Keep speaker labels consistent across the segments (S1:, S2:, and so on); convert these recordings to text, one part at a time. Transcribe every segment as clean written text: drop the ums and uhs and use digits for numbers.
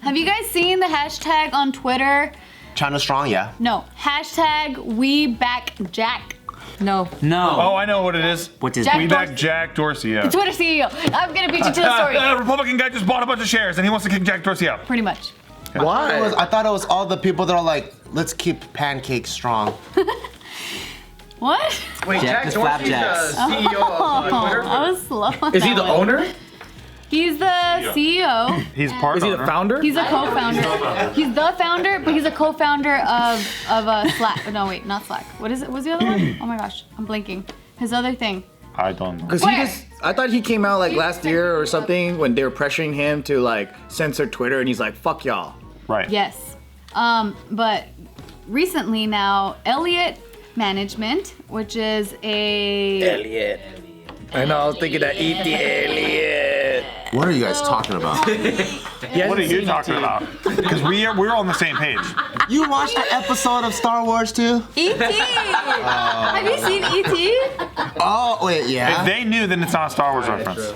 S1: Have you guys seen the hashtag on Twitter?
S2: China strong, yeah.
S1: No. Hashtag #WeBackJack.
S3: No.
S4: Oh, I know what it is.
S3: What is
S1: Jack
S4: We
S1: Dorsey.
S4: back Jack Dorsey, yeah.
S1: The Twitter CEO. I'm gonna beat you to the story.
S4: A Republican guy just bought a bunch of shares and he wants to kick Jack Dorsey out.
S1: Pretty much.
S5: Why?
S2: I thought it was all the people that are like, let's keep pancakes strong.
S1: What?
S5: Wait,
S3: Jack
S5: Jack
S3: is
S5: Dorsey's the
S3: flapjacks.
S5: CEO of Twitter?
S1: I was slow on
S5: Is he
S1: that
S5: the
S1: one.
S5: owner?
S1: He's the CEO.
S4: He's part
S5: Is he the
S4: owner.
S5: founder?
S1: He's a co-founder. He's the founder, but he's a co-founder of Slack. No, wait, not Slack. What is it? What's the other one? Oh my gosh, I'm blanking. His other thing.
S4: I don't know.
S5: Because I thought he came out like last year or something when they were pressuring him to like censor Twitter, and he's like, "Fuck y'all."
S4: Right.
S1: Yes. But recently now, Elliott Management, which is a
S5: Elliot. I know. I was thinking that eat the Elliot.
S2: What are you guys talking about?
S4: What are you talking about? Because we're on the same page.
S2: You watched the episode of Star Wars too?
S1: E.T. Have you seen E.T.?
S2: Oh, wait,
S4: If
S2: yeah.
S4: they knew, then it's not a Star Wars reference.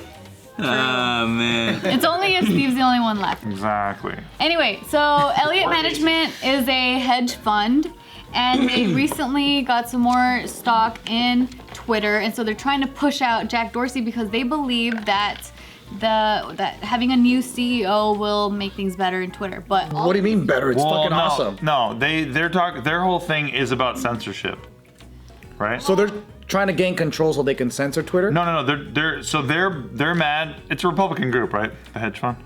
S3: Oh, man.
S1: It's only if Steve's the only one left.
S4: Exactly.
S1: Anyway, so Elliott Management is a hedge fund, and they recently got some more stock in Twitter, and so they're trying to push out Jack Dorsey because they believe that that having a new CEO will make things better in Twitter. But
S5: What do you mean better? It's fucking
S4: no,
S5: awesome.
S4: No, their whole thing is about censorship, right?
S5: So they're trying to gain control so they can censor Twitter?
S4: No. They're mad. It's a Republican group, right? The hedge fund.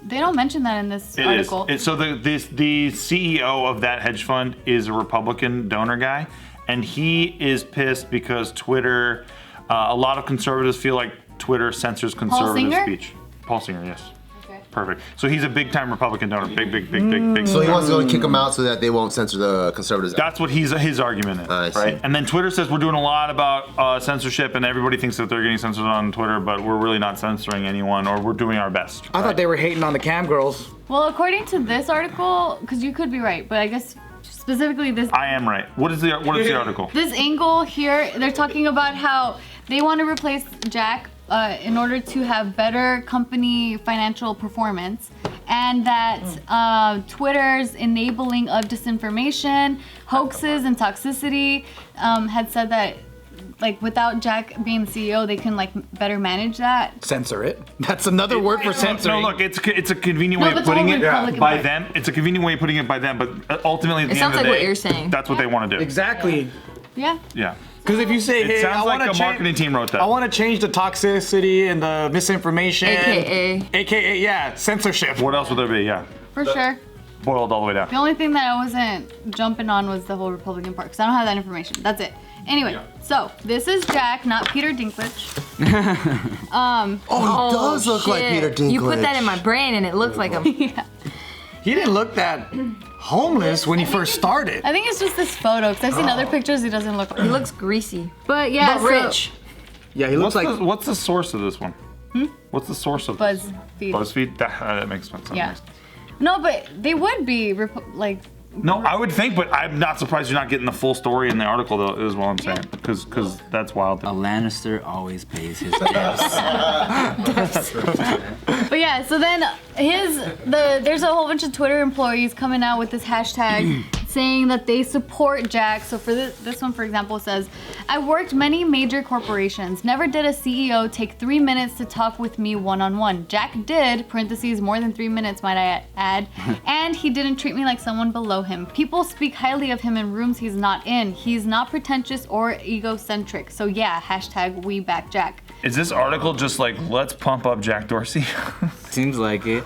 S1: they don't mention that in this
S4: It is.
S1: article.
S4: So the CEO of that hedge fund is a Republican donor guy, and he is pissed because Twitter. A lot of conservatives feel like Twitter censors conservative
S1: Singer?
S4: speech. Paul Singer, yes.
S1: Okay.
S4: Perfect. So he's a big time Republican donor. Big.
S2: So he wants to go and kick them out so that they won't censor the conservatives.
S4: That's what his argument is,
S2: I see.
S4: right? And then Twitter says we're doing a lot about censorship, and everybody thinks that they're getting censored on Twitter, but we're really not censoring anyone, or we're doing our best.
S5: I thought they were hating on the cam girls.
S1: Well, according to this article, because you could be right, but I guess specifically this
S4: I am right. What is the article?
S1: this angle here, they're talking about how they want to replace Jack in order to have better company financial performance, and that Twitter's enabling of disinformation, hoaxes, and toxicity had said that like without Jack being the CEO, they can like better manage that.
S5: Censor it. That's another word for censoring.
S4: No, look, it's a convenient
S1: No,
S4: way
S1: but
S4: of
S1: the
S4: putting
S1: whole
S4: it
S1: Republican
S4: by
S1: part.
S4: them. It's a convenient way of putting it by them, but ultimately at the
S3: It
S4: end
S3: sounds
S4: of the
S3: like
S4: day,
S3: what you're saying.
S4: that's what they want to do.
S5: Exactly.
S1: Yeah.
S4: Yeah.
S5: Because if you say,
S4: It
S5: hey, I
S4: sounds
S5: want
S4: like
S5: to
S4: a marketing team wrote that.
S5: I want to change the toxicity and the misinformation. AKA, yeah, censorship.
S4: What else would there be? Yeah.
S1: For sure.
S4: Boiled all the way down.
S1: The only thing that I wasn't jumping on was the whole Republican part, because I don't have that information. That's it. Anyway, so this is Jack, not Peter Dinklage.
S2: Oh, he does look like Peter Dinklage.
S3: You put that in my brain and it looks like him.
S1: Yeah.
S5: He didn't look that homeless when he first started.
S1: I think it's just this photo, because I've seen other pictures, he doesn't look like
S3: He looks greasy.
S1: But yeah,
S3: But rich.
S5: Yeah, he looks like.
S4: What's the source of this one? What's the source of this?
S1: BuzzFeed.
S4: BuzzFeed? That makes sense.
S1: Yeah. No, but they would be like.
S4: No, I would think, but I'm not surprised you're not getting the full story in the article, though, is what I'm saying. Because that's wild.
S3: A Lannister always pays his debts.
S1: But yeah, so then there's a whole bunch of Twitter employees coming out with this hashtag saying that they support Jack. So for this one, for example, says, I worked many major corporations. Never did a CEO take 3 minutes to talk with me one-on-one. Jack did, parentheses, more than 3 minutes, might I add, and he didn't treat me like someone below him. People speak highly of him in rooms he's not in. He's not pretentious or egocentric. So yeah, hashtag we back Jack.
S4: Is this article just like, let's pump up Jack Dorsey?
S3: Seems like it.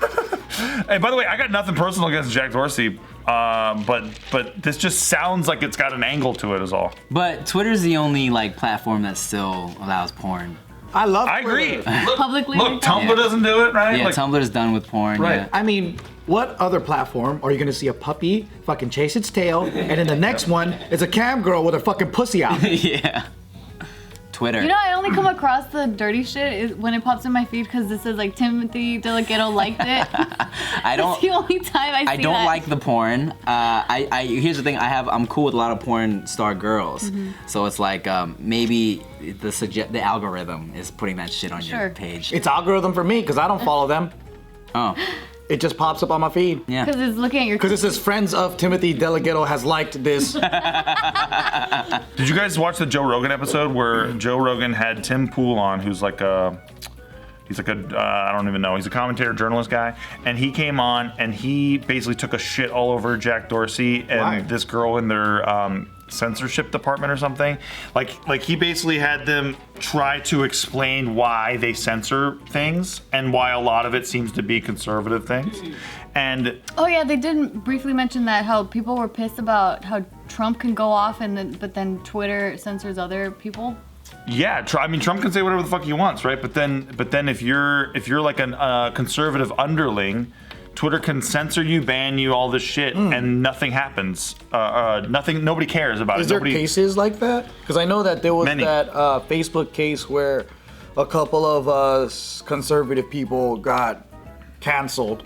S4: Hey, by the way, I got nothing personal against Jack Dorsey, but this just sounds like it's got an angle to it is all.
S3: But Twitter's the only like platform that still allows porn.
S5: I love.
S4: I agree.
S5: Twitter.
S1: Publicly.
S4: Look, Tumblr doesn't do it, right?
S3: Yeah,
S4: Like,
S3: Tumblr's done with porn.
S4: Right.
S3: Yeah.
S5: I mean, what other platform are you gonna see a puppy fucking chase its tail, and in the next one is a cam girl with her fucking pussy out?
S3: Yeah. Twitter.
S1: You know, I only come across the dirty shit when it pops in my feed because this is like Timothy DeLaGhetto liked it.
S3: I don't.
S1: It's the only time I see
S3: I don't
S1: that.
S3: like the porn. Here's the thing. I'm cool with a lot of porn star girls. So it's like maybe the algorithm is putting that shit on your
S1: Sure.
S3: page.
S5: It's algorithm for me because I don't follow them.
S3: Oh.
S5: it just pops up on my feed.
S3: Yeah.
S1: Because it's looking at your.
S5: Because it says friends of Timothy DeLaGhetto has liked this.
S4: Did you guys watch the Joe Rogan episode where Joe Rogan had Tim Pool on, who's like a, I don't even know, he's a commentator, journalist guy, and he came on and he basically took a shit all over Jack Dorsey and
S5: Why?
S4: this girl in their censorship department or something. Like he basically had them try to explain why they censor things and why a lot of it seems to be conservative things. And
S1: Oh yeah, they did briefly mention that how people were pissed about how Trump can go off but then Twitter censors other people.
S4: yeah, I mean, Trump can say whatever the fuck he wants, right? But then if you're like a conservative underling, Twitter can censor you, ban you, all this shit, and nothing happens. Nobody cares about
S5: Is
S4: it.
S5: there
S4: Nobody.
S5: cases like that? Because I know that there was
S4: Many.
S5: that Facebook case where a couple of conservative people got canceled.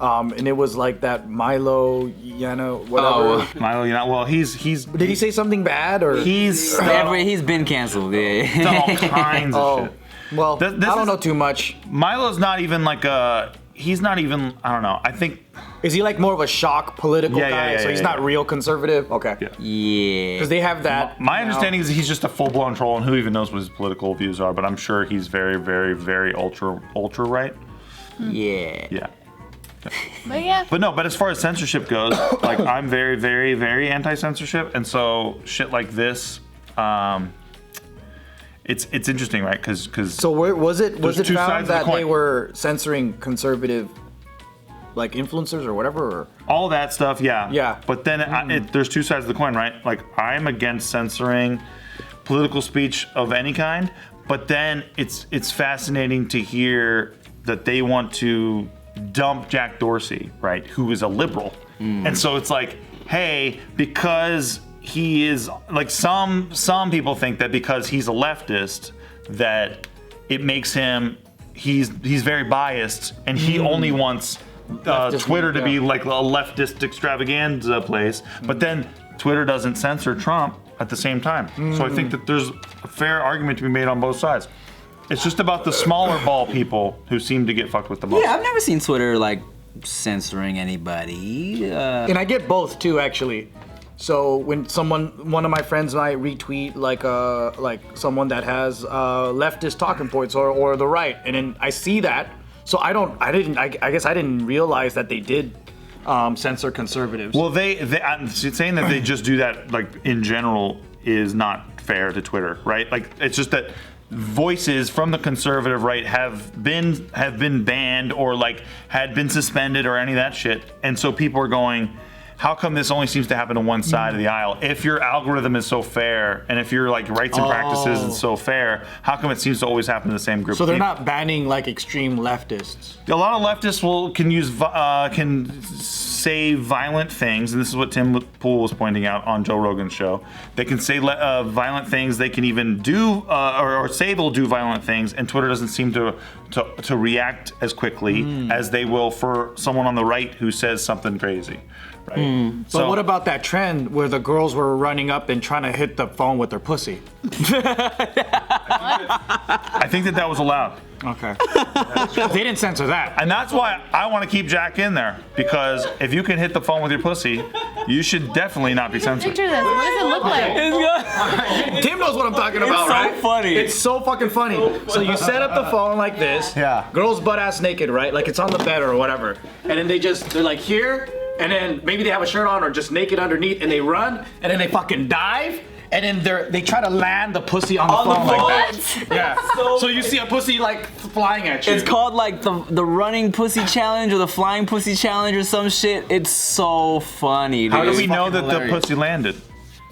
S5: And it was like that Milo, whatever.
S4: Milo, you know, well, he's
S5: Did he say something bad or?
S3: He's been canceled. Yeah.
S4: done all kinds of
S5: Oh,
S4: shit.
S5: well,
S4: This
S5: I don't
S4: is-
S5: know too much.
S4: Milo's not even like a. He's not even. I don't know. I think.
S5: Is he like more of a shock political
S4: Yeah,
S5: guy?
S4: yeah,
S5: So
S4: yeah,
S5: he's
S4: yeah.
S5: not real conservative? Okay.
S4: Yeah.
S3: Yeah.
S5: Because they have that.
S4: My
S5: now.
S4: understanding is that he's just a full-blown troll, and who even knows what his political views are. But I'm sure he's very, very, very ultra right.
S3: Yeah.
S4: Yeah.
S1: But yeah.
S4: But as far as censorship goes, like I'm very, very, very anti-censorship, and so shit like this, it's interesting, right? Because
S5: So where was it? Was
S4: There's
S5: it
S4: two
S5: found
S4: sides of the
S5: that they
S4: coin.
S5: were censoring conservative, like influencers or whatever? Or?
S4: all that stuff, yeah.
S5: Yeah.
S4: But then there's two sides of the coin, right? Like I'm against censoring political speech of any kind, but then it's fascinating to hear that they want to dump Jack Dorsey, right? Who is a liberal, and so it's like, hey, because he is like some people think that because he's a leftist that it makes him he's very biased and he only wants
S5: Leftist,
S4: Twitter to be
S5: yeah.
S4: like a leftist extravaganza place, but then Twitter doesn't censor Trump at the same time. So I think that there's a fair argument to be made on both sides. It's just about the smaller ball people who seem to get fucked with the most.
S3: Yeah, I've never seen Twitter like censoring anybody.
S5: And I get both too, actually. So when one of my friends might retweet like someone that has leftist talking points or the right, and then I see that. So I guess I didn't realize that they did censor conservatives.
S4: Well, I'm saying that they just do that like in general is not fair to Twitter, right? Like it's just that voices from the conservative right have been banned or like had been suspended or any of that shit, and so people are going, how come this only seems to happen to one side of the aisle? If your algorithm is so fair, and if your like rights and practices is so fair, how come it seems to always happen to the same group?
S5: So
S4: of
S5: they're
S4: people?
S5: not banning like extreme leftists.
S4: A lot of leftists can say violent things, and this is what Tim Pool was pointing out on Joe Rogan's show. They can say violent things. They can even do or say they'll do violent things, and Twitter doesn't seem to react as quickly as they will for someone on the right who says something crazy. Right?
S5: But what about that trend where the girls were running up and trying to hit the phone with their pussy?
S4: I think that was allowed.
S5: Okay. They didn't censor that.
S4: And that's why I want to keep Jack in there, because if you can hit the phone with your pussy, you should definitely not be censored.
S1: Picture this. What does it look like?
S5: Tim knows what I'm talking about,
S3: so
S5: right?
S3: funny.
S5: It's so fucking funny. So you set up the phone like this.
S2: Yeah.
S5: Girls butt ass naked, right? Like it's on the bed or whatever. And then they're like here, and then maybe they have a shirt on or just naked underneath, and they run, and then they fucking dive. And then they try to land the pussy on the phone like that. Yeah. So you see a pussy like flying at you.
S3: It's called like the running pussy challenge or the flying pussy challenge or some shit. It's so funny, dude.
S4: How do we
S2: It's
S4: know
S2: fucking
S4: that
S2: hilarious.
S4: the pussy landed?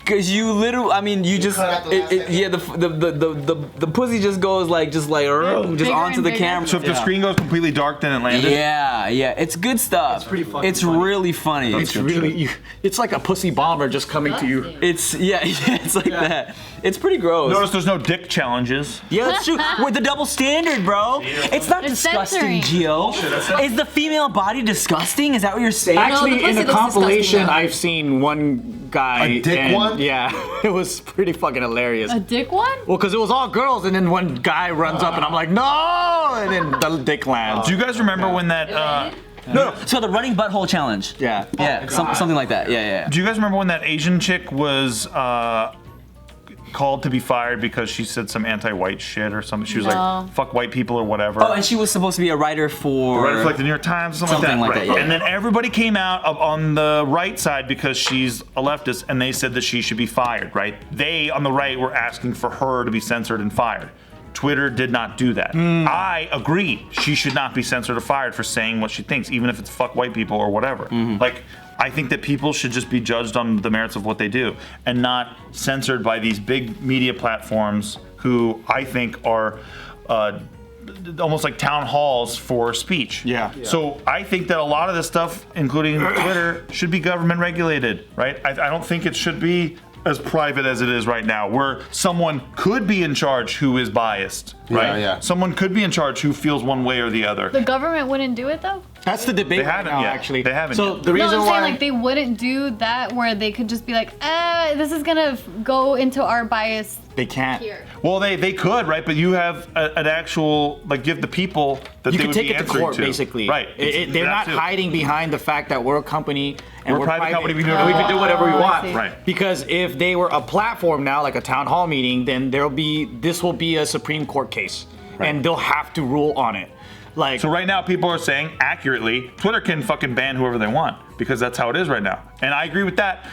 S3: Cause you literally, I mean, you just,
S2: cut out the last second.
S3: yeah, the pussy just goes like just
S1: Bigger
S3: onto
S1: and
S3: the
S1: bigger.
S3: camera.
S4: So if the screen goes completely dark, then it landed?
S3: Yeah, it's good stuff. It's
S5: pretty fucking
S3: It's
S5: funny.
S3: really funny.
S5: It's really, it's like a pussy bomber just coming to you.
S3: It's it's like that. It's pretty gross.
S4: Notice there's no dick challenges.
S3: Yeah, that's true. With the double standard, bro. It's not
S1: It's
S3: disgusting,
S1: censoring.
S3: Gio. Is the female body disgusting? Is that what you're saying?
S5: Actually,
S1: the pussy
S5: in the
S1: looks
S5: compilation,
S1: disgusting, though.
S5: I've seen one guy.
S2: A dick
S5: and-
S2: one?
S5: Yeah, it was pretty fucking hilarious.
S1: A dick one?
S5: Well, because it was all girls, and then one guy runs up, and I'm like, no! And then the dick lands.
S4: Do you guys remember when that
S3: No, so the running butthole challenge.
S5: Yeah.
S3: Yeah, something like that. Yeah.
S4: Do you guys remember when that Asian chick was called to be fired because she said some anti-white shit or something? She was
S1: No.
S4: like, "Fuck white people" or whatever.
S3: Oh, and she was supposed to be a writer for.
S4: Right, like the New York Times, something like that.
S3: yeah.
S4: And then everybody came out on the right side because she's a leftist, and they said that she should be fired. Right? They on the right were asking for her to be censored and fired. Twitter did not do that. I agree. She should not be censored or fired for saying what she thinks, even if it's fuck white people or whatever. Like, I think that people should just be judged on the merits of what they do and not censored by these big media platforms who I think are almost like town halls for speech.
S5: Yeah.
S4: So I think that a lot of this stuff, including Twitter, should be government regulated, right? I don't think it should be as private as it is right now, where someone could be in charge who is biased, right?
S2: Yeah.
S4: Someone could be in charge who feels one way or the other.
S1: The government wouldn't do it though?
S5: That's the debate
S4: They
S5: right
S4: haven't
S5: now,
S4: yet.
S5: actually.
S4: They haven't
S5: So
S4: yet.
S5: the
S1: No,
S5: reason
S1: I'm
S5: why
S1: saying like they wouldn't do that where they could just be like, this is gonna go into our bias
S5: they can't.
S1: here.
S4: Well, they could, right? But you have an actual, like, give the people that
S5: You
S4: they
S5: can
S4: would
S5: take
S4: be
S5: it to
S4: answering
S5: court,
S4: to.
S5: basically.
S4: Right.
S5: They're
S4: That
S5: not
S4: too.
S5: hiding behind the fact that we're a company and
S4: We're
S5: we're
S4: a private company, we do
S5: we can do whatever we
S1: Oh, I
S5: want.
S1: see.
S4: Right.
S5: Because if they were a platform now, like a town hall meeting, then this will be a Supreme Court case, and they'll have to rule on it. Like,
S4: So right now, people are saying accurately, Twitter can fucking ban whoever they want because that's how it is right now, and I agree with that,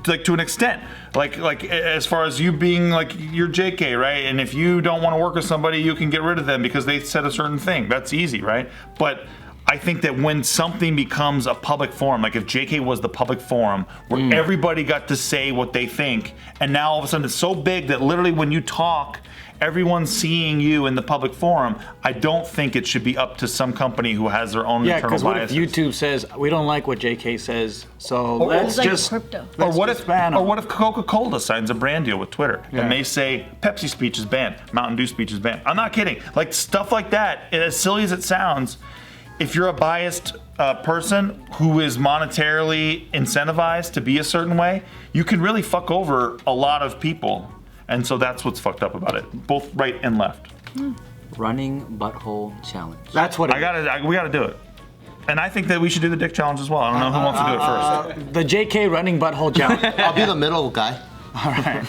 S4: like to an extent. Like as far as you being like you're JK, right? And if you don't want to work with somebody, you can get rid of them because they said a certain thing. That's easy, right? But I think that when something becomes a public forum, like if JK was the public forum where everybody got to say what they think, and now all of a sudden it's so big that literally when you talk, everyone's seeing you in the public forum. I don't think it should be up to some company who has their own
S5: yeah,
S4: internal
S5: because what if
S4: biases.
S5: YouTube says we don't like what JK says, so
S4: Or-
S5: let's
S1: It's like
S5: just
S1: crypto.
S4: Or what
S5: just
S4: if
S5: ban 'em.
S4: Coca-Cola signs a brand deal with Twitter and they say Pepsi speech is banned, Mountain Dew speech is banned? I'm not kidding. Like stuff like that, as silly as it sounds, if you're a biased person who is monetarily incentivized to be a certain way, you can really fuck over a lot of people. And so that's what's fucked up about it, both right and left.
S3: Running butthole challenge.
S5: That's what it
S4: We gotta do it. And I think that we should do the dick challenge as well. I don't know who wants to do it first.
S5: The JK running butthole challenge.
S2: I'll be the middle guy.
S5: All right.